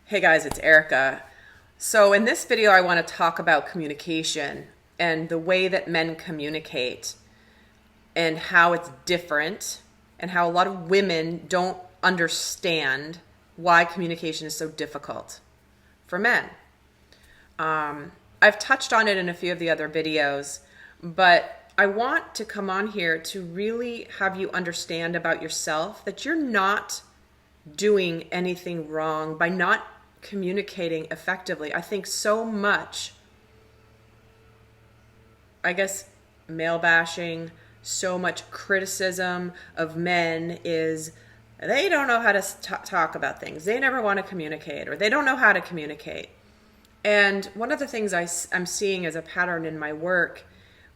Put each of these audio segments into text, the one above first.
Hey guys, it's Erica. So in this video, I want to talk about communication and the way that men communicate and how it's different and how a lot of women don't understand why communication is so difficult for men. I've touched on it in a few of the other videos, but I want to come on here to really have you understand about yourself that you're not doing anything wrong by not communicating effectively. I think so much, male bashing, so much criticism of men is they don't know how to talk about things. They never want to communicate, or they don't know how to communicate. And one of the things I'm seeing as a pattern in my work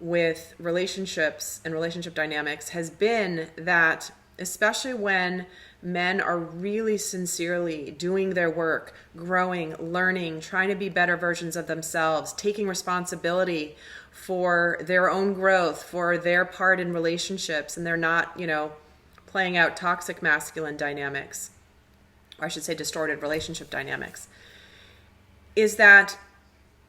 with relationships and relationship dynamics has been that, especially when men are really sincerely doing their work, growing, learning, trying to be better versions of themselves, taking responsibility for their own growth, for their part in relationships, and they're not, playing out toxic masculine dynamics, or I should say distorted relationship dynamics, is that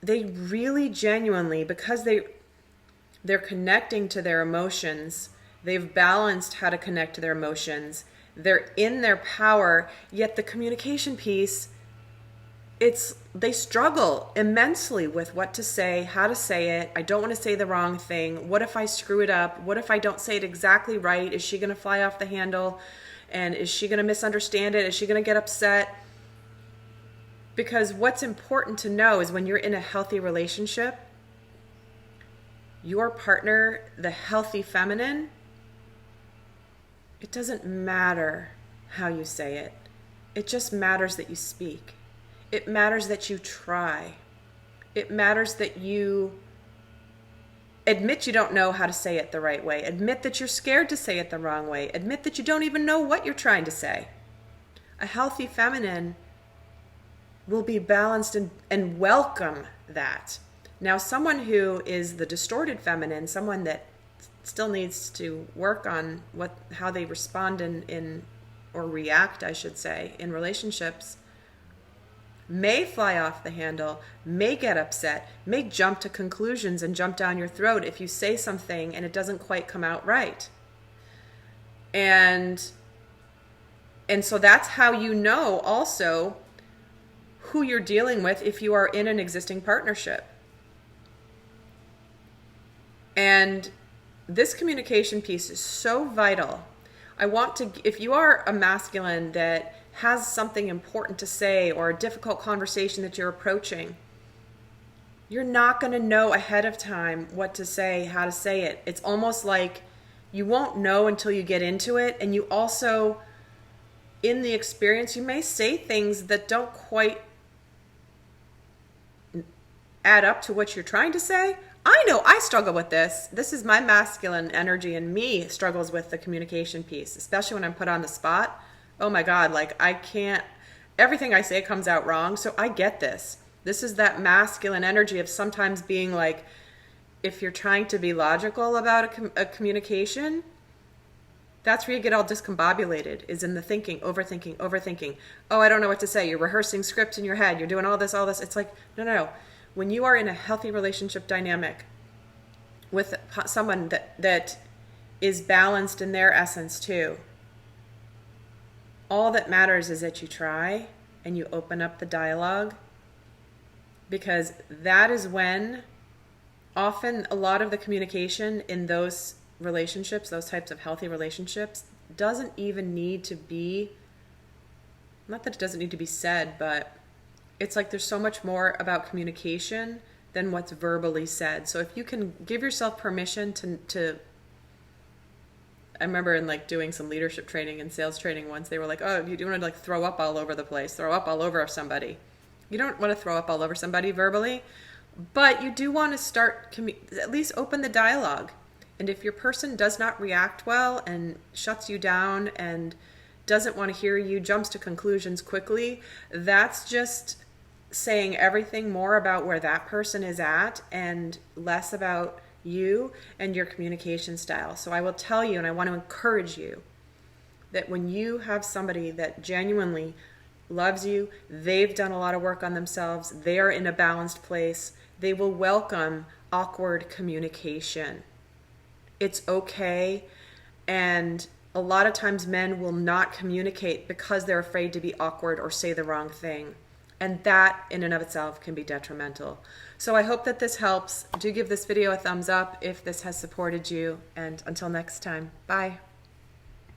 they really genuinely, because they're connecting to their emotions, they've balanced how to connect to their emotions, they're in their power, yet the communication piece, they struggle immensely with what to say, how to say it. I don't want to say the wrong thing. What if I screw it up? What if I don't say it exactly right? Is she going to fly off the handle? And is she going to misunderstand it? Is she going to get upset? Because what's important to know is when you're in a healthy relationship, your partner, the healthy feminine, it doesn't matter how you say it. It just matters that you speak. It matters that you try. It matters that you admit you don't know how to say it the right way. Admit that you're scared to say it the wrong way. Admit that you don't even know what you're trying to say. A healthy feminine will be balanced and welcome that. Now, someone who is the distorted feminine, someone that still needs to work on how they respond or react, I should say, in relationships, may fly off the handle, may get upset, may jump to conclusions and jump down your throat if you say something and it doesn't quite come out right. And so that's how you know also who you're dealing with if you are in an existing partnership. And this communication piece is so vital. If you are a masculine that has something important to say or a difficult conversation that you're approaching, you're not going to know ahead of time what to say, how to say it. It's almost like you won't know until you get into it. And you also, in the experience, you may say things that don't quite add up to what you're trying to say. I know I struggle with this. This is my masculine energy, and me struggles with the communication piece, especially when I'm put on the spot. Oh my God, I can't, everything I say comes out wrong. So I get this. This is that masculine energy of sometimes being like, if you're trying to be logical about a communication, that's where you get all discombobulated, is in the thinking, overthinking. Oh, I don't know what to say. You're rehearsing scripts in your head. You're doing all this. It's like, no. When you are in a healthy relationship dynamic with someone that is balanced in their essence too, all that matters is that you try and you open up the dialogue, because that is when often a lot of the communication in those relationships, those types of healthy relationships, doesn't even need to be, not that it doesn't need to be said, but it's like there's so much more about communication than what's verbally said. So if you can give yourself permission to I remember in doing some leadership training and sales training once, they were like, oh, you don't want to throw up all over the place, throw up all over somebody. You don't want to throw up all over somebody verbally, but you do want to start, at least open the dialogue. And if your person does not react well and shuts you down and doesn't want to hear you, jumps to conclusions quickly, that's just saying everything more about where that person is at and less about you and your communication style. So I will tell you, and I want to encourage you, that when you have somebody that genuinely loves you. They've done a lot of work on themselves. They are in a balanced place. They will welcome awkward communication. It's okay. And a lot of times men will not communicate because they're afraid to be awkward or say the wrong thing. And that in and of itself can be detrimental. So I hope that this helps. Do give this video a thumbs up if this has supported you. And until next time, bye.